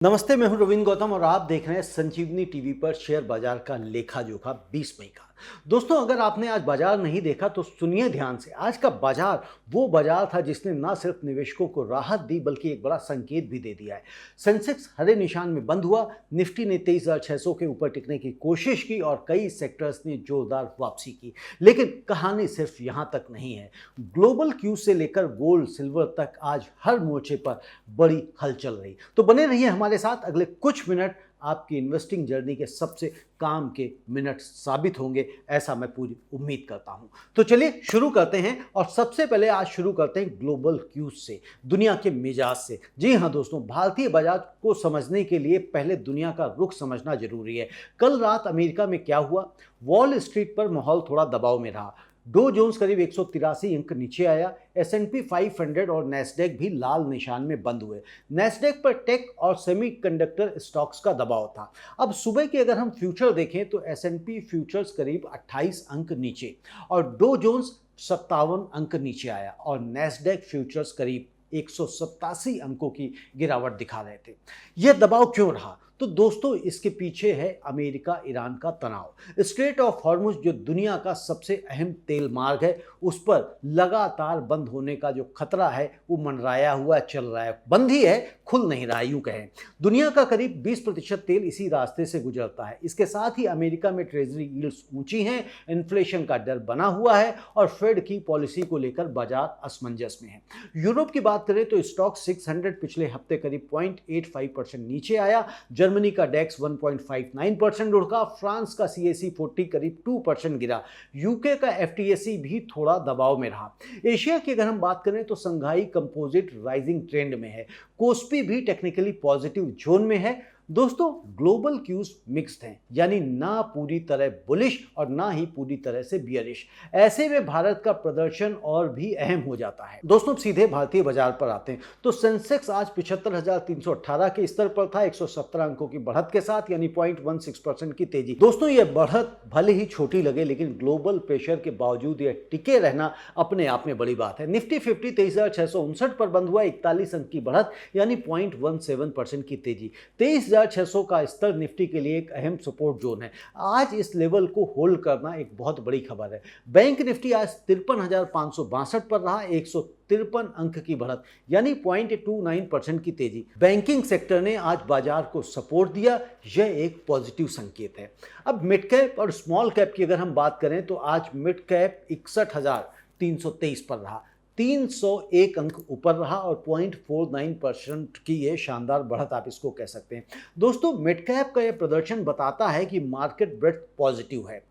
नमस्ते, मैं हूं रविंद्र गौतम और आप देख रहे हैं संजीवनी टीवी पर शेयर बाजार का लेखा जोखा 20 मई का। दोस्तों, अगर आपने आज बाजार नहीं देखा तो सुनिए ध्यान से। आज का बाजार वो बाजार था जिसने न सिर्फ निवेशकों को राहत दी बल्कि एक बड़ा संकेत भी दे दिया है। सेंसेक्स हरे निशान में बंद हुआ, निफ्टी ने 23,600 के ऊपर टिकने की कोशिश की और कई सेक्टर्स ने जोरदार वापसी की। लेकिन कहानी सिर्फ यहां तक नहीं है। ग्लोबल क्यूज से लेकर गोल्ड सिल्वर तक आज हर मोर्चे पर बड़ी हलचल रही। तो बने रहिए हमारे साथ, अगले कुछ मिनट आपकी इन्वेस्टिंग जर्नी के सबसे काम के मिनट साबित होंगे, ऐसा मैं पूरी उम्मीद करता हूं। तो चलिए शुरू करते हैं और सबसे पहले आज शुरू करते हैं ग्लोबल क्यूज से, दुनिया के मिजाज से। जी हां दोस्तों, भारतीय बाजार को समझने के लिए पहले दुनिया का रुख समझना जरूरी है। कल रात अमेरिका में क्या हुआ? वॉल स्ट्रीट पर माहौल थोड़ा दबाव में रहा। डो जोन्स करीब 183 अंक नीचे आया। S&P 500 और नैस्डैक भी लाल निशान में बंद हुए। नैस्डैक पर टेक और सेमीकंडक्टर स्टॉक्स का दबाव था। अब सुबह के अगर हम फ्यूचर देखें तो S&P फ्यूचर्स करीब 28 अंक नीचे और डो जोन्स 57 अंक नीचे आया और नैस्डैक फ्यूचर्स करीब 187 अंकों की गिरावट दिखा रहे थे। यह दबाव क्यों रहा? तो दोस्तों, इसके पीछे है अमेरिका ईरान का तनाव। स्ट्रेट ऑफ हॉर्मुज जो दुनिया का सबसे अहम तेल मार्ग है, उस पर लगातार बंद होने का जो खतरा है वो मंडराया हुआ चल रहा है। बंद ही है, खुल नहीं रहा, यूं कहें। दुनिया का करीब 20% तेल इसी रास्ते से गुजरता है। इसके साथ ही अमेरिका में ट्रेजरी यील्ड्स ऊंची हैं, इन्फ्लेशन का डर बना हुआ है और फेड की पॉलिसी को लेकर बाजार असमंजस में है। यूरोप की बात करें तो स्टॉक 600 पिछले हफ्ते करीब 0.85% नीचे आया। जर्मनी का डेक्स 1.59% लुढ़का। फ्रांस का CAC 40 करीब 2% गिरा। यूके का FTSE भी थोड़ा दबाव में रहा। एशिया की अगर हम बात करें तो संघाई कंपोजिट राइजिंग ट्रेंड में है। कोस्पी भी टेक्निकली पॉजिटिव जोन में है। दोस्तों, ग्लोबल क्यूज मिक्स्ड हैं, यानी ना पूरी तरह बुलिश और ना ही पूरी तरह से बियरिश। ऐसे में भारत का प्रदर्शन और भी अहम हो जाता है। दोस्तों, सीधे भारतीय बाजार पर आते हैं तो सेंसेक्स आज 75,318 के स्तर पर था, 117 अंकों की बढ़त के साथ, यानी 0.16% की तेजी। दोस्तों, यह बढ़त भले ही छोटी लगे लेकिन ग्लोबल प्रेशर के बावजूद यह टिके रहना अपने आप में बड़ी बात है। निफ्टी 50 23,659 पर बंद हुआ, 41 अंक की बढ़त, यानी 0.17% की तेजी। 23,600 का स्तर निफ्टी के लिए एक अहम सपोर्ट जोन है। आज इस लेवल को होल्ड करना एक बहुत बड़ी खबर है। बैंक निफ्टी आज 53,562 पर रहा, 153 अंक की बढ़त, यानी 0.29% की तेजी। बैंकिंग सेक्टर ने आज बाजार को सपोर्ट दिया, यह एक पॉजिटिव संकेत है। अब मिड कैप और स्मॉल कैप की अगर हम बात करें तो आज मिड कैप 61,323 पर रहा, 301 अंक ऊपर रहा और 0.49% की ये शानदार बढ़त आप इसको कह सकते हैं। दोस्तों, मिड कैप का ये प्रदर्शन बताता है कि मार्केट ब्रेथ पॉजिटिव है।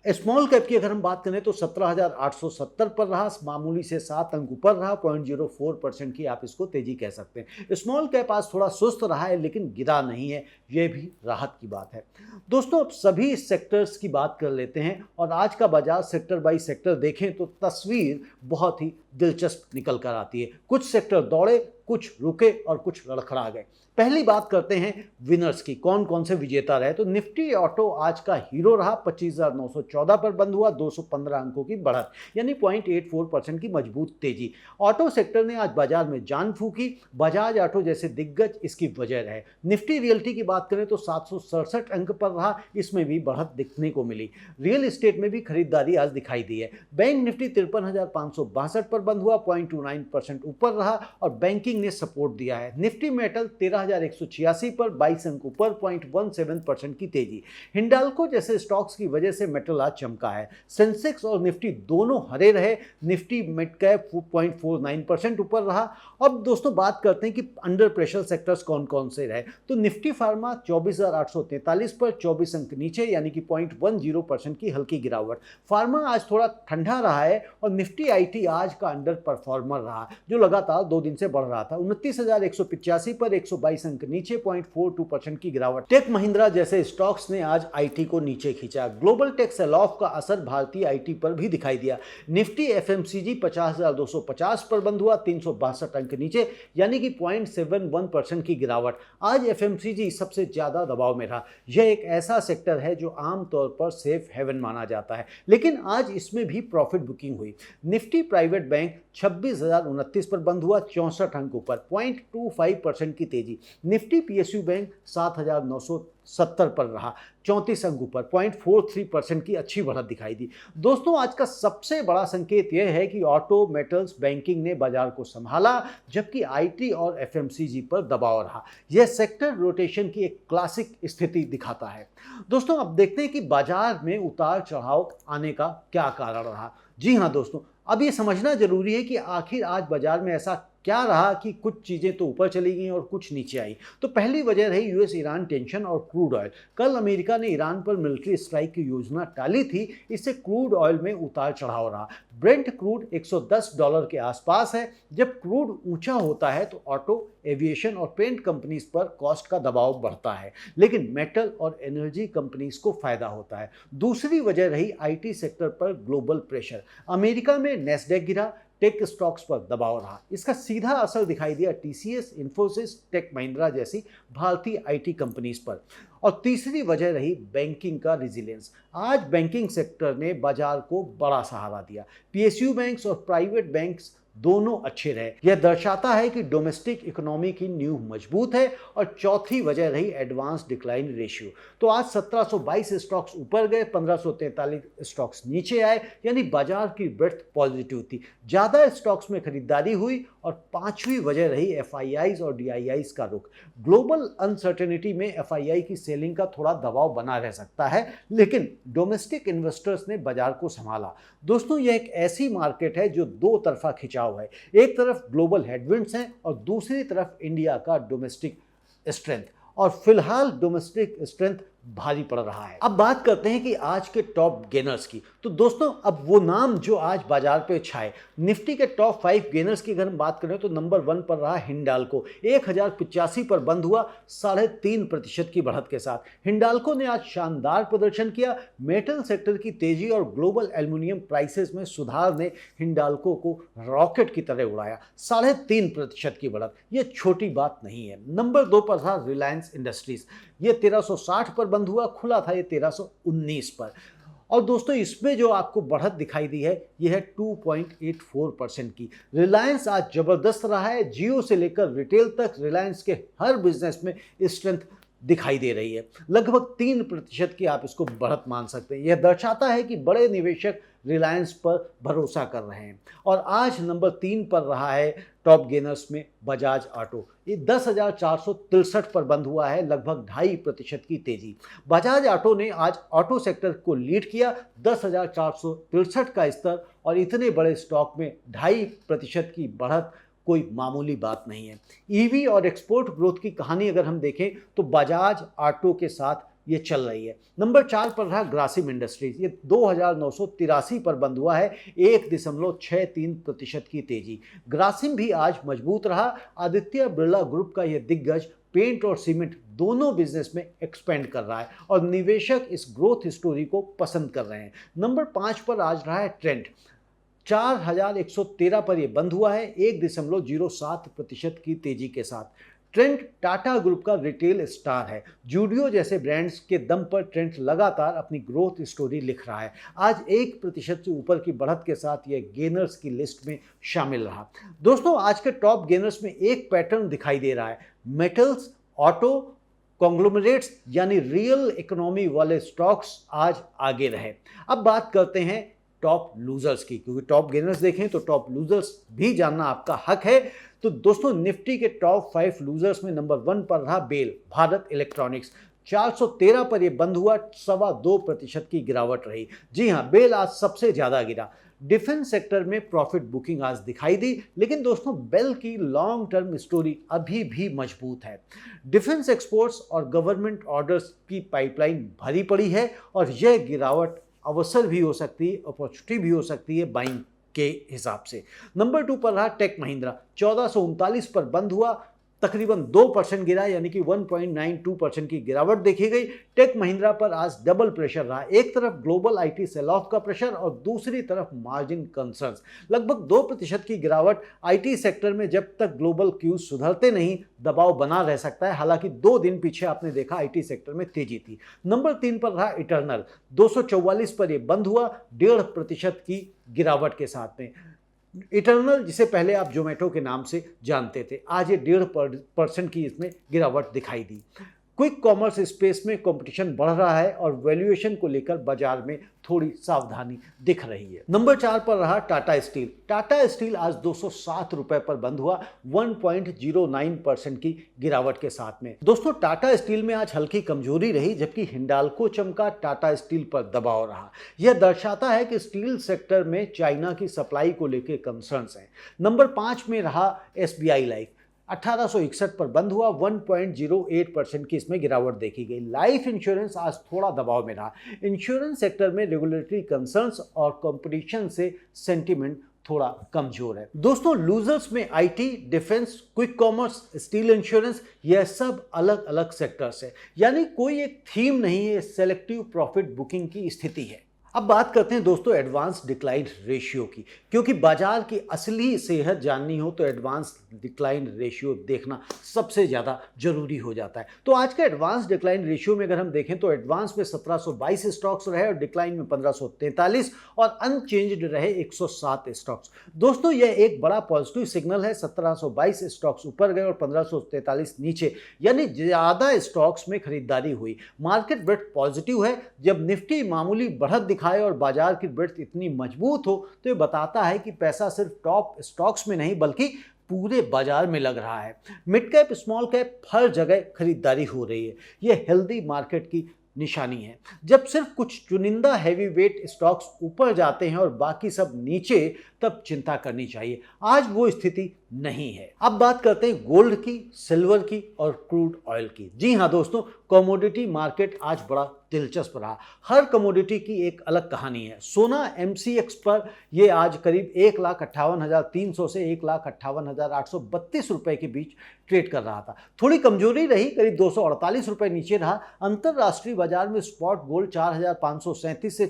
स्मॉल कैप की अगर हम बात करें तो 17,870 पर रहा, मामूली से 7 अंक ऊपर रहा, 0.04% की आप इसको तेजी कह सकते हैं। स्मॉल कैप आज थोड़ा सुस्त रहा है लेकिन गिरा नहीं है, यह भी राहत की बात है। दोस्तों, अब सभी सेक्टर्स की बात कर लेते हैं और आज का बाजार सेक्टर बाई सेक्टर देखें तो तस्वीर बहुत ही दिलचस्प निकल कर आती है। कुछ सेक्टर दौड़े, कुछ रुके और कुछ लड़खड़ा गए। पहली बात करते हैं विनर्स की, कौन कौन से विजेता रहे। तो निफ्टी ऑटो आज का हीरो रहा, 25,914 पर बंद हुआ, 215 अंकों की बढ़त, यानी 0.84% की मजबूत तेजी। ऑटो सेक्टर ने आज बाजार में जान फूकी, बजाज ऑटो जैसे दिग्गज इसकी वजह रहे। निफ्टी रियल्टी की बात करें तो 767 अंक पर रहा, इसमें भी बढ़त दिखने को मिली। रियल एस्टेट में भी खरीदारी आज दिखाई दी है। बैंक निफ्टी 53,562 पर बंद हुआ, 0.29% ऊपर रहा और बैंकिंग ने सपोर्ट दिया है। निफ्टी मेटल 13,186 पर 22 अंक ऊपर, 0.17% की तेजी। हिंडाल्को जैसे स्टॉक्स की वजह से मेटल आज चमका है। सेंसेक्स और निफ्टी दोनों हरे रहे, निफ्टी मिड कैप 0.49% ऊपर रहा। अब दोस्तों बात करते हैं कि अंडर प्रेशर सेक्टर्स कौन कौन से रहे। तो निफ्टी फार्मा 24,843 पर 24 अंक नीचे, यानी कि 0.10% की हल्की गिरावट। फार्मा आज थोड़ा ठंडा रहा है और निफ्टी IT आज का अंडर परफॉर्मर रहा, जो लगातार 2 दिन से बढ़ रहा था। 29,185 पर 122 अंक नीचे, 0.42% की गिरावट। टेक महिंद्रा जैसे स्टॉक्स ने आज IT को नीचे खींचा। ग्लोबल टेक सेल ऑफ का असर भारतीय IT पर भी दिखाई दिया। निफ्टी FMCG 50,250 पर बंद हुआ, 362 अंक नीचे, यानी कि 0.71% की गिरावट। आज FMCG सबसे ज्यादा दबाव में रहा। यह एक ऐसा सेक्टर है जो आमतौर पर सेफ हेवन माना जाता है, लेकिन आज इसमें भी प्रॉफिट बुकिंग हुई। निफ्टी प्राइवेट बैंक 26,029 पर बंद हुआ, 64 अंक ऊपर 0.25% की तेजी। निफ्टी पीएसयू बैंक 7,970 पर रहा, 34 अंक ऊपर, 0.43% की अच्छी बढ़त दिखाई दी। दोस्तों आज का सबसे बड़ा संकेत यह है कि ऑटो, मेटल्स, बैंकिंग ने बाजार को संभाला, जबकि आईटी और एफएमसीजी पर दबाव रहा। यह सेक्टर रोटेशन की एक क्लासिक स्थिति दिखाता है। दोस्तों अब देखते हैं कि बाजार में उतार चढ़ाव आने का क्या कारण रहा। जी हाँ दोस्तों, अब ये समझना जरूरी है कि आखिर आज बाजार में ऐसा क्या रहा कि कुछ चीजें तो ऊपर चली गई और कुछ नीचे आई। तो पहली वजह रही यूएस ईरान टेंशन और क्रूड ऑयल। कल अमेरिका ने ईरान पर मिलिट्री स्ट्राइक की योजना टाली थी, इससे क्रूड ऑयल में उतार चढ़ाव रहा। ब्रेंट क्रूड $110 के आसपास है। जब क्रूड ऊंचा होता है तो ऑटो, एविएशन और पेंट कंपनीज पर कॉस्ट का दबाव बढ़ता है, लेकिन मेटल और एनर्जी कंपनीज को फायदा होता है। दूसरी वजह रही आईटी सेक्टर पर ग्लोबल प्रेशर। अमेरिका में नैस्डैक गिरा, टेक स्टॉक्स पर दबाव रहा। इसका सीधा असर दिखाई दिया टीसीएस, इन्फोसिस, टेक महिंद्रा जैसी भारतीय आईटी कंपनीज पर। और तीसरी वजह रही बैंकिंग का रेजिलियंस। आज बैंकिंग सेक्टर ने बाजार को बड़ा सहारा दिया। पीएसयू बैंक्स और प्राइवेट बैंक्स दोनों अच्छे रहे। यह दर्शाता है कि डोमेस्टिक इकोनॉमी की नींव मजबूत है। और चौथी वजह रही एडवांस डिक्लाइन रेशियो। तो आज 1722 स्टॉक्स ऊपर गए, 1543 स्टॉक्स नीचे आए, यानी बाजार की ब्रेड्थ पॉजिटिव थी। ज्यादा स्टॉक्स में खरीदारी हुई। और पांचवी वजह रही एफआईआईज और डीआईआईज का रुख। ग्लोबल अनसर्टेनिटी में एफआईआई की सेलिंग का थोड़ा दबाव बना रह सकता है, लेकिन डोमेस्टिक इन्वेस्टर्स ने बाजार को संभाला। दोस्तों यह एक ऐसी मार्केट है जो दो तरफा खिंचाव है। एक तरफ ग्लोबल हेडविंड्स हैं और दूसरी तरफ इंडिया का डोमेस्टिक स्ट्रेंथ। और फिलहाल डोमेस्टिक स्ट्रेंथ भारी पड़ रहा है। अब बात करते हैं कि आज के टॉप गेनर्स की। तो दोस्तों अब वो नाम जो आज बाजार पे छाए, निफ्टी के टॉप 5 गेनर्स की अगर हम बात करें तो नंबर 1 पर रहा हिंडाल्को। 1085 पर बंद हुआ, 3.5% की बढ़त के साथ। हिंडाल्को ने आज शानदार प्रदर्शन किया। मेटल सेक्टर की तेजी और ग्लोबल एल्यूमिनियम प्राइसेस में सुधार ने हिंडाल्को को रॉकेट की तरह उड़ाया। 3.5% की बढ़त, यह छोटी बात नहीं है। नंबर 2 पर था रिलायंस इंडस्ट्रीज। ये 1360 पर बंद हुआ, खुला था ये 1319 पर। और दोस्तों इसमें जो आपको बढ़त दिखाई दी है ये है 2.84% की। रिलायंस आज जबरदस्त रहा है। जियो से लेकर रिटेल तक रिलायंस के हर बिजनेस में स्ट्रेंथ दिखाई दे रही है। लगभग 3% की आप इसको बढ़त मान सकते हैं। यह दर्शाता है कि बड़े निवेशक रिलायंस पर भरोसा कर रहे हैं। और आज नंबर 3 पर रहा है टॉप गेनर्स में बजाज ऑटो। ये 10,463 पर बंद हुआ है, लगभग 2.5% की तेजी। बजाज ऑटो ने आज ऑटो सेक्टर को लीड किया। 10,463 का स्तर और इतने बड़े स्टॉक में 2.5% की बढ़त कोई मामूली बात नहीं है। ईवी और एक्सपोर्ट ग्रोथ की कहानी अगर हम देखें तो बजाज ऑटो के साथ ये चल रही है। नंबर 4 पर रहा ग्रासिम इंडस्ट्रीज। ये 2,983 पर बंद हुआ है, 1.63% की तेजी। ग्रासिम भी आज मजबूत रहा। आदित्य बिरला ग्रुप का यह दिग्गज पेंट और सीमेंट दोनों बिजनेस में एक्सपेंड कर रहा है और निवेशक इस ग्रोथ स्टोरी को पसंद कर रहे हैं। नंबर 5 पर आज रहा है ट्रेंट। 4,113 पर यह बंद हुआ है, 1.07% की तेजी के साथ। ट्रेंट टाटा ग्रुप का रिटेल स्टार है। जूडियो जैसे ब्रांड्स के दम पर ट्रेंट लगातार अपनी ग्रोथ स्टोरी लिख रहा है। आज 1% से ऊपर की बढ़त के साथ यह गेनर्स की लिस्ट में शामिल रहा। दोस्तों आज के टॉप गेनर्स में एक पैटर्न दिखाई दे रहा है। मेटल्स, ऑटो, कॉन्ग्लोमरेट्स यानी रियल इकोनॉमी वाले स्टॉक्स आज आगे रहे। अब बात करते हैं टॉप लूजर्स की, क्योंकि टॉप गेनर्स देखें तो टॉप लूजर्स भी जानना आपका हक है। तो दोस्तों निफ्टी के टॉप 5 लूजर्स में नंबर 1 पर रहा बेल, भारत इलेक्ट्रॉनिक्स। 413 पर यह बंद हुआ, 2.25% की गिरावट रही। जी हां, बेल आज सबसे ज्यादा गिरा। डिफेंस सेक्टर में प्रॉफिट बुकिंग आज दिखाई दी, लेकिन दोस्तों बेल की लॉन्ग टर्म स्टोरी अभी भी मजबूत है। डिफेंस एक्सपोर्ट्स और गवर्नमेंट ऑर्डर्स की पाइपलाइन भरी पड़ी है और यह गिरावट अवसर भी हो सकती है, अपॉर्चुनिटी भी हो सकती है बाइंग के हिसाब से। नंबर 2 पर रहा टेक महिंद्रा। 1439 पर बंद हुआ, तकरीबन 2% गिरा, यानी कि 1.92% की गिरावट देखी गई। टेक महिंद्रा पर आज डबल प्रेशर रहा। एक तरफ ग्लोबल आईटी सेल ऑफ का प्रेशर और दूसरी तरफ मार्जिन कंसर्न्स। लगभग 2% की गिरावट। आईटी सेक्टर में जब तक ग्लोबल क्यूज सुधरते नहीं दबाव बना रह सकता है। हालांकि 2 दिन पीछे आपने देखा आईटी सेक्टर में तेजी थी। नंबर 3 पर रहा इटर्नल। 244 पर यह बंद हुआ, 1.5% की गिरावट के साथ में। इटर्नल, जिसे पहले आप जोमेटो के नाम से जानते थे, आज ये 1.5% की इसमें गिरावट दिखाई दी। क्विक कॉमर्स स्पेस में कंपटीशन बढ़ रहा है और वैल्यूएशन को लेकर बाजार में थोड़ी सावधानी दिख रही है। नंबर 4 पर रहा टाटा स्टील। टाटा स्टील आज 207 रुपए पर बंद हुआ, 1.09% की गिरावट के साथ में। दोस्तों, टाटा स्टील में आज हल्की कमजोरी रही, जबकि हिंडाल्को चमका, टाटा स्टील पर दबाव रहा। यह दर्शाता है कि स्टील सेक्टर में चाइना की सप्लाई को लेकर कंसर्न्स हैं। नंबर 5 में रहा एसबीआई लाइफ। 1861 पर बंद हुआ, 1.08% की इसमें गिरावट देखी गई। लाइफ इंश्योरेंस आज थोड़ा दबाव में रहा। इंश्योरेंस सेक्टर में रेगुलेटरी कंसर्न्स और कंपटीशन से सेंटीमेंट थोड़ा कमजोर है। दोस्तों, लूजर्स में IT, defence, quick commerce, steel insurance, यह सब अलग अलग सेक्टर्स है, यानी कोई एक थीम नहीं है, सेलेक्टिव प्रॉफिट बुकिंग की स्थिति है। अब बात करते हैं दोस्तों एडवांस डिक्लाइन रेशियो की, क्योंकि बाजार की असली सेहत जाननी हो तो एडवांस डिक्लाइन रेशियो देखना सबसे ज़्यादा जरूरी हो जाता है। तो आज का एडवांस डिक्लाइन रेशियो में अगर हम देखें तो एडवांस में 1722 स्टॉक्स रहे और डिक्लाइन में 1543 और अनचेंज्ड रहे 107 स्टॉक्स। दोस्तों, यह एक बड़ा पॉजिटिव सिग्नल है। 1722 स्टॉक्स ऊपर गए और 1543 नीचे, यानी ज़्यादा स्टॉक्स में खरीदारी हुई। मार्केट ब्रेथ पॉजिटिव है। जब निफ्टी मामूली बढ़त दिखाए और बाजार की ब्रेथ इतनी मजबूत हो तो ये बताता है कि पैसा सिर्फ टॉप स्टॉक्स में नहीं बल्कि पूरे बाजार में लग रहा है। मिड कैप, स्मॉल कैप, हर जगह खरीदारी हो रही है। यह हेल्दी मार्केट की निशानी है। जब सिर्फ कुछ चुनिंदा हैवी वेट स्टॉक्स ऊपर जाते हैं और बाकी सब नीचे, तब चिंता करनी चाहिए। आज वो स्थिति नहीं है। अब बात करते हैं गोल्ड की, सिल्वर की और क्रूड ऑयल की। जी हाँ दोस्तों, कमोडिटी मार्केट आज बड़ा दिलचस्प रहा। हर कमोडिटी की एक अलग कहानी है। सोना एमसीएक्स पर ये आज करीब 1,58,300 से 1,58,832 रुपए के बीच ट्रेड कर रहा था। थोड़ी कमजोरी रही, करीब 248 रुपए नीचे रहा। अंतरराष्ट्रीय बाजार में स्पॉट गोल्ड 4,537 से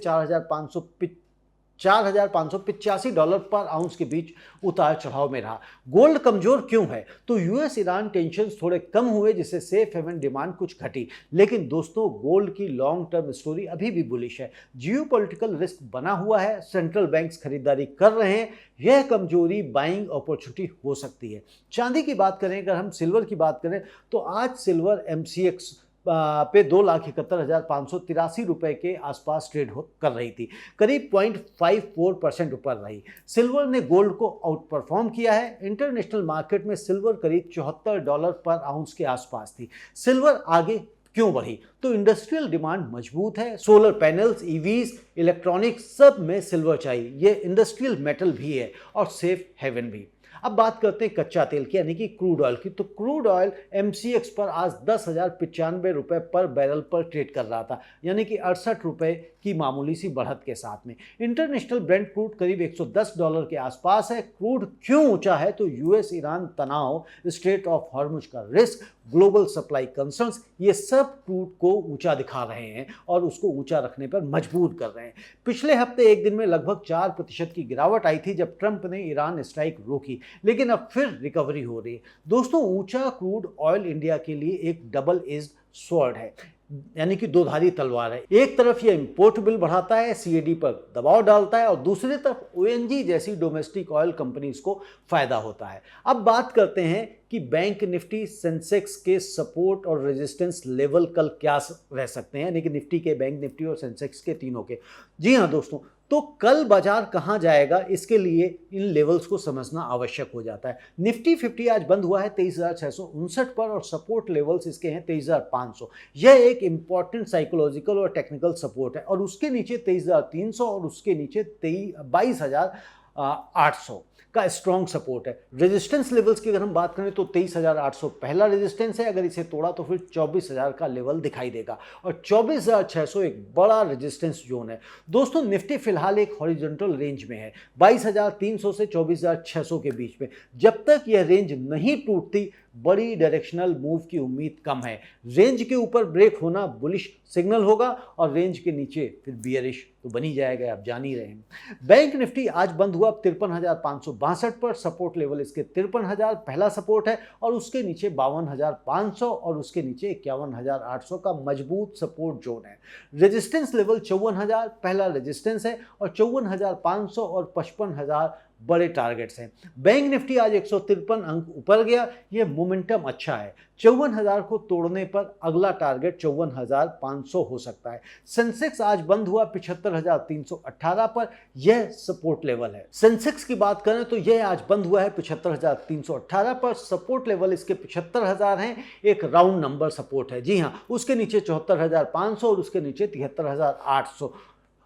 4,585 डॉलर पर आउंस के बीच उतार चढ़ाव में रहा। गोल्ड कमजोर क्यों है? तो यूएस ईरान टेंशन थोड़े कम हुए, जिससे सेफ हेवन डिमांड कुछ घटी। लेकिन दोस्तों, गोल्ड की लॉन्ग टर्म स्टोरी अभी भी बुलिश है। जियोपॉलिटिकल रिस्क बना हुआ है, सेंट्रल बैंक्स खरीदारी कर रहे हैं। यह कमजोरी बाइंग अपॉर्चुनिटी हो सकती है। चांदी की बात करें, अगर हम सिल्वर की बात करें तो आज सिल्वर एमसीएक्स पे 2,71,583 रुपए के आसपास ट्रेड कर रही थी, करीब 0.54% ऊपर रही। सिल्वर ने गोल्ड को आउट परफॉर्म किया है। इंटरनेशनल मार्केट में सिल्वर करीब $74 पर आउंस के आसपास थी। सिल्वर आगे क्यों बढ़ी? तो इंडस्ट्रियल डिमांड मजबूत है। सोलर पैनल्स, ईवीज, इलेक्ट्रॉनिक्स, सब में सिल्वर चाहिए। ये इंडस्ट्रियल मेटल भी है और सेफ हेवन भी। अब बात करते हैं कच्चा तेल की, यानी कि क्रूड ऑयल की। तो क्रूड ऑयल एमसीएक्स पर आज 10,095 रुपए पर बैरल पर ट्रेड कर रहा था, यानी कि 68 रुपए की मामूली सी बढ़त के साथ में। इंटरनेशनल ब्रेंट क्रूड करीब $110 के आसपास है। क्रूड क्यों ऊंचा है? तो यूएस ईरान तनाव, स्ट्रेट ऑफ हॉर्मुज का रिस्क, ग्लोबल सप्लाई कंसर्न्स, ये सब क्रूड को ऊंचा दिखा रहे हैं और उसको ऊंचा रखने पर मजबूर कर रहे हैं। पिछले हफ्ते एक दिन में लगभग 4% की गिरावट आई थी जब ट्रंप ने ईरान स्ट्राइक रोकी, लेकिन अब फिर रिकवरी हो रही है। दोस्तों, ऊंचा क्रूड ऑयल इंडिया के लिए एक डबल एज्ड स्वॉर्ड है, यानी कि दोधारी तलवार है। एक तरफ ये इंपोर्ट बिल बढ़ाता है, सीएडी पर दबाव डालता है, और दूसरी तरफ ओएनजी जैसी डोमेस्टिक ऑयल कंपनीज को फायदा होता है। अब बात करते हैं कि बैंक निफ्टी, सेंसेक्स के सपोर्ट और रेजिस्टेंस लेवल कल क्या रह सकते हैं, यानी कि निफ्टी के, बैंक निफ्टी और सेंसेक्स के, तीनों के। जी हाँ दोस्तों, तो कल बाजार कहां जाएगा, इसके लिए इन लेवल्स को समझना आवश्यक हो जाता है। निफ्टी 50 आज बंद हुआ है 23,659 पर और सपोर्ट लेवल्स इसके हैं 23,500। यह एक इंपॉर्टेंट साइकोलॉजिकल और टेक्निकल सपोर्ट है। और उसके नीचे 23,300 और उसके नीचे 22,800 का स्ट्रॉन्ग सपोर्ट है। रेजिस्टेंस लेवल्स की अगर हम बात करें तो 23,800 पहला रेजिस्टेंस है, अगर इसे तोड़ा तो फिर 24,000 का लेवल दिखाई देगा और 24,600 एक बड़ा रेजिस्टेंस जोन है। दोस्तों, निफ्टी फिलहाल एक हॉरिजॉन्टल रेंज में है, 22,300 से 24,600 के बीच में। जब तक यह रेंज नहीं टूटती, बड़ी डायरेक्शनल मूव की उम्मीद कम है। रेंज के ऊपर ब्रेक होना बुलिश सिग्नल होगा और रेंज के नीचे फिर बियरिश तो बनी जाएगा, आप जान ही रहे हैं। बैंक निफ्टी आज बंद हुआ 53,562 पर, सपोर्ट लेवल इसके 53,000 पहला सपोर्ट है और उसके नीचे 52,500 और उसके नीचे 51,800 का मजबूत सपोर्ट जोन है। रेजिस्टेंस लेवल 54,000 पहला रेजिस्टेंस है और 54,500 और 55,000 बड़े टारगेट्स हैं। बैंक निफ्टी आज 153 अंक ऊपर गया, यह मोमेंटम अच्छा है। 54,000 को तोड़ने पर अगला टारगेट 54,500 हो सकता है। सेंसेक्स आज बंद हुआ 75,318 पर, यह सपोर्ट लेवल है। सेंसेक्स की बात करें तो यह आज बंद हुआ है 75,318 पर, सपोर्ट लेवल इसके 75,000 हैं, एक राउंड नंबर सपोर्ट है। जी हाँ, उसके नीचे 74,500 और उसके नीचे 73,800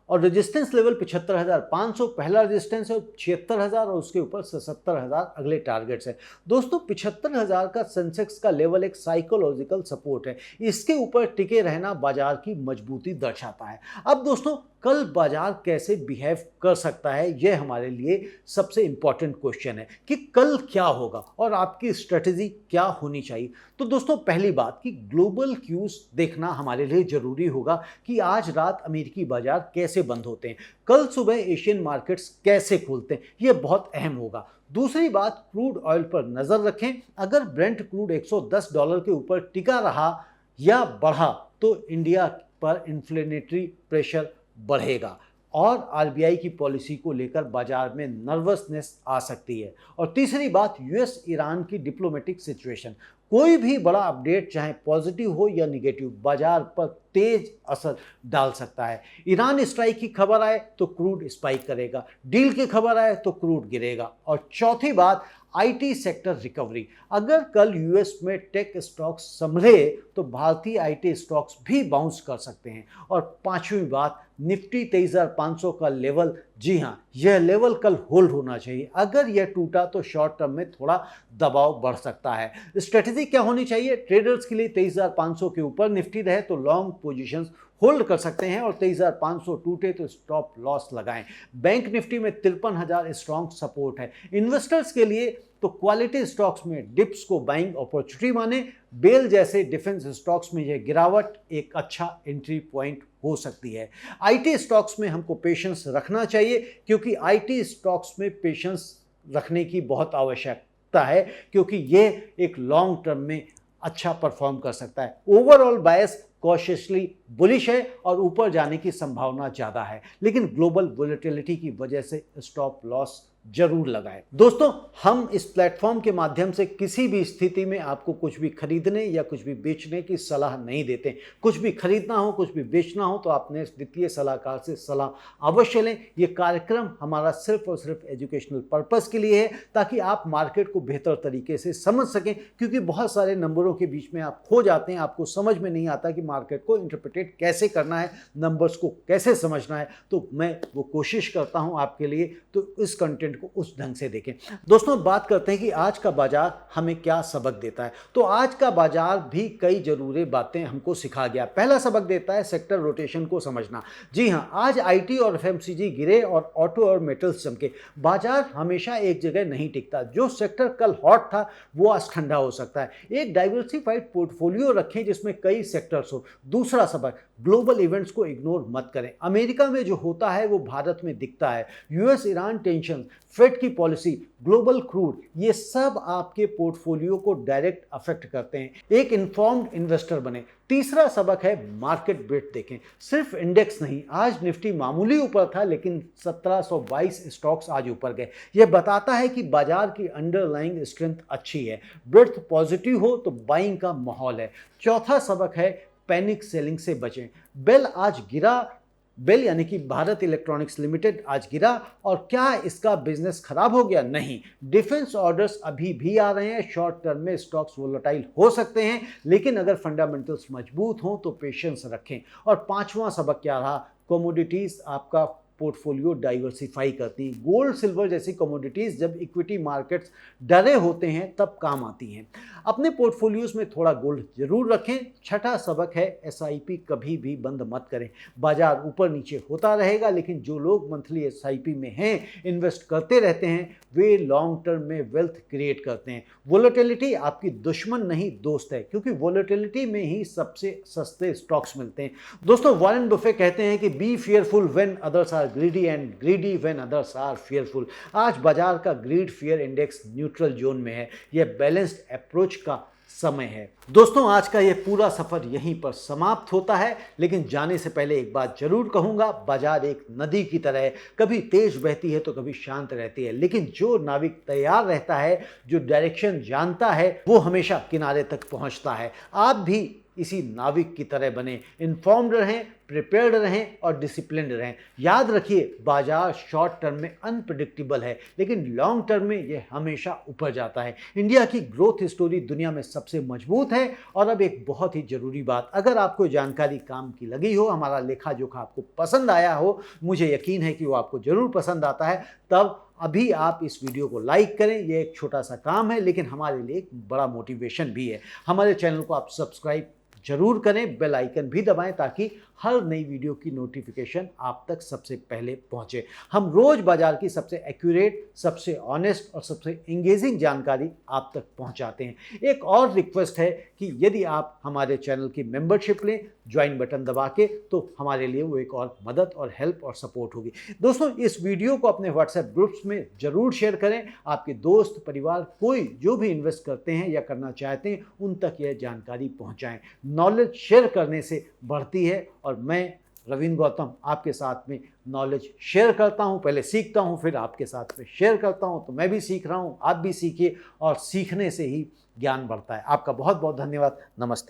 और रेजिस्टेंस लेवल 75,500 पहला रेजिस्टेंस है, 76,000 और उसके ऊपर 77,000 अगले टारगेट्स हैं। दोस्तों 75,000 का सेंसेक्स का लेवल एक साइकोलॉजिकल सपोर्ट है, इसके ऊपर टिके रहना बाजार की मजबूती दर्शाता है। अब दोस्तों कल बाजार कैसे बिहेव कर सकता है, यह हमारे लिए सबसे इंपॉर्टेंट क्वेश्चन है कि कल क्या होगा और आपकी स्ट्रेटेजी क्या होनी चाहिए। तो दोस्तों पहली बात कि ग्लोबल क्यूज देखना हमारे लिए जरूरी होगा कि आज रात अमेरिकी बाजार कैसे बंद होते हैं, कल सुबह एशियन मार्केट्स कैसे खुलते हैं, यह बहुत अहम होगा। दूसरी बात, क्रूड ऑयल पर नजर रखें। अगर ब्रेंट क्रूड $110 के ऊपर टिका रहा या बढ़ा तो इंडिया पर इन्फ्लेमेटरी प्रेशर बढ़ेगा और आरबीआई की पॉलिसी को लेकर बाजार में नर्वसनेस आ सकती है। और तीसरी बात, यूएस ईरान की डिप्लोमेटिक सिचुएशन, कोई भी बड़ा अपडेट चाहे पॉजिटिव हो या निगेटिव बाजार पर तेज असर डाल सकता है। ईरान स्ट्राइक की खबर आए तो क्रूड स्पाइक करेगा, डील की खबर आए तो क्रूड गिरेगा। और चौथी बात, आईटी सेक्टर रिकवरी, अगर कल यूएस में टेक स्टॉक्स संभले तो भारतीय आईटी स्टॉक्स भी बाउंस कर सकते हैं। और पांचवी बात, निफ्टी 23,500 का लेवल, जी हां, यह लेवल कल होल्ड होना चाहिए, अगर यह टूटा तो शॉर्ट टर्म में थोड़ा दबाव बढ़ सकता है। स्ट्रेटेजी क्या होनी चाहिए ट्रेडर्स के लिए? 23,500 के ऊपर निफ्टी रहे तो लॉन्ग पोजीशंस होल्ड कर सकते हैं और 23,500 टूटे तो स्टॉप लॉस लगाएं। बैंक निफ्टी में 53,000 स्ट्रॉन्ग सपोर्ट है। इन्वेस्टर्स के लिए तो क्वालिटी स्टॉक्स में डिप्स को बाइंग अपॉर्चुनिटी माने, बेल जैसे डिफेंस स्टॉक्स में यह गिरावट एक अच्छा एंट्री पॉइंट हो सकती है। आईटी स्टॉक्स में हमको पेशेंस रखना चाहिए क्योंकि आईटी स्टॉक्स में पेशेंस रखने की बहुत आवश्यकता है क्योंकि यह एक लॉन्ग टर्म में अच्छा परफॉर्म कर सकता है। ओवरऑल बायस कॉशियसली बुलिश है और ऊपर जाने की संभावना ज़्यादा है, लेकिन ग्लोबल वोलेटिलिटी की वजह से स्टॉप लॉस जरूर लगाएं। दोस्तों हम इस प्लेटफॉर्म के माध्यम से किसी भी स्थिति में आपको कुछ भी खरीदने या कुछ भी बेचने की सलाह नहीं देते। कुछ भी खरीदना हो, कुछ भी बेचना हो तो आपने वित्तीय सलाहकार से सलाह अवश्य लें। ये कार्यक्रम हमारा सिर्फ और सिर्फ एजुकेशनल पर्पस के लिए है ताकि आप मार्केट को बेहतर तरीके से समझ सकें, क्योंकि बहुत सारे नंबरों के बीच में आप खो जाते हैं, आपको समझ में नहीं आता कि मार्केट को इंटरप्रिटेट कैसे करना है, नंबर्स को कैसे समझना है। तो मैं वो कोशिश करता हूं आपके लिए, तो इस कंटेंट को उस ढंग से देखें। दोस्तों बात करते हैं कि आज का बाजार हमें क्या सबक देता है। तो आज का बाजार भी कई जरूरी बातें हमको सिखा गया। पहला सबक देता है सेक्टर रोटेशन को समझना। जी हां, आज आईटी और एफएमसीजी गिरे और ऑटो और मेटल्स चमके। बाजार हमेशा एक जगह नहीं टिकता, जो सेक्टर कल हॉट था वो आज ठंडा हो सकता है। एक डाइवर्सिफाइड पोर्टफोलियो रखें जिसमें कई सेक्टर्स हो। दूसरा सबक, ग्लोबल इवेंट्स को इग्नोर मत करें। अमेरिका में जो होता है वो भारत में दिखता है। यूएस ईरान टेंशन, फेड की पॉलिसी, ग्लोबल क्रूड, ये सब आपके पोर्टफोलियो को डायरेक्ट अफेक्ट करते हैं। एक इन्फॉर्म्ड इन्वेस्टर बने। तीसरा सबक है मार्केट ब्रेथ देखें, सिर्फ इंडेक्स नहीं। आज निफ्टी मामूली ऊपर था लेकिन 1722 स्टॉक्स आज ऊपर गए। यह बताता है कि बाजार की अंडरलाइंग स्ट्रेंथ अच्छी है, ब्रेथ पॉजिटिव हो तो बाइंग का माहौल है। चौथा सबक है पैनिक सेलिंग से बचें। बेल आज गिरा, बेल यानी कि भारत इलेक्ट्रॉनिक्स लिमिटेड आज गिरा, और क्या इसका बिजनेस खराब हो गया? नहीं, डिफेंस ऑर्डर्स अभी भी आ रहे हैं। शॉर्ट टर्म में स्टॉक्स वोलेटाइल हो सकते हैं, लेकिन अगर फंडामेंटल्स मजबूत हों तो पेशेंस रखें। और पांचवा सबक क्या रहा? कमोडिटीज आपका पोर्टफोलियो डाइवर्सिफाई करती है। गोल्ड सिल्वर जैसी कमोडिटीज जब इक्विटी मार्केट्स डरे होते हैं तब काम आती हैं। अपने पोर्टफोलियोज में थोड़ा गोल्ड जरूर रखें। छठा सबक है एसआईपी कभी भी बंद मत करें। बाजार ऊपर नीचे होता रहेगा, लेकिन जो लोग मंथली एसआईपी में हैं, इन्वेस्ट करते रहते हैं, वे लॉन्ग टर्म में वेल्थ क्रिएट करते हैं। वोलेटिलिटी आपकी दुश्मन नहीं दोस्त है, क्योंकि वोलेटिलिटी में ही सबसे सस्ते स्टॉक्स मिलते हैं। दोस्तों वॉरेन बफे कहते हैं कि be fearful when others are greedy and greedy when others are fearful. आज बाजार का greed fear index neutral zone में है। यह बैलेंस्ड अप्रोच का समय है। दोस्तों, आज का ये पूरा सफ़र यहीं पर समाप्त होता है, लेकिन जाने से पहले एक बात जरूर कहूँगा, बाजार एक नदी की तरह है, कभी तेज बहती है तो कभी शांत रहती है, लेकिन जो नाविक तैयार रहता है, जो डायरेक्शन जानता है, वो हमेशा किनारे तक पहुँचता है। आप भी इसी नाविक की तरह बने, इन्फॉर्म्ड रहें, प्रिपेयर्ड रहें और डिसिप्लिन्ड रहें। याद रखिए, बाजार शॉर्ट टर्म में अनप्रेडिक्टेबल है, लेकिन लॉन्ग टर्म में ये हमेशा ऊपर जाता है। इंडिया की ग्रोथ स्टोरी दुनिया में सबसे मजबूत है। और अब एक बहुत ही ज़रूरी बात, अगर आपको जानकारी काम की लगी हो, हमारा लेखा जोखा आपको पसंद आया हो, मुझे यकीन है कि वो आपको ज़रूर पसंद आता है, तब अभी आप इस वीडियो को लाइक करें। ये एक छोटा सा काम है, लेकिन हमारे लिए एक बड़ा मोटिवेशन भी है। हमारे चैनल को आप सब्सक्राइब जरूर करें, बेल आइकन भी दबाएं ताकि हर नई वीडियो की नोटिफिकेशन आप तक सबसे पहले पहुंचे। हम रोज बाजार की सबसे एक्यूरेट, सबसे ऑनेस्ट और सबसे एंगेजिंग जानकारी आप तक पहुंचाते हैं। एक और रिक्वेस्ट है कि यदि आप हमारे चैनल की मेंबरशिप लें, ज्वाइन बटन दबा के, तो हमारे लिए वो एक और मदद और हेल्प और सपोर्ट होगी। दोस्तों, इस वीडियो को अपने व्हाट्सएप ग्रुप्स में जरूर शेयर करें। आपके दोस्त, परिवार, कोई जो भी इन्वेस्ट करते हैं या करना चाहते हैं, उन तक यह जानकारी पहुंचाएं। नॉलेज शेयर करने से बढ़ती है और मैं रवींद्र गौतम आपके साथ में नॉलेज शेयर करता हूं। पहले सीखता हूं, फिर आपके साथ में शेयर करता हूं। तो मैं भी सीख रहा हूं, आप भी सीखिए, और सीखने से ही ज्ञान बढ़ता है। आपका बहुत बहुत धन्यवाद। नमस्ते।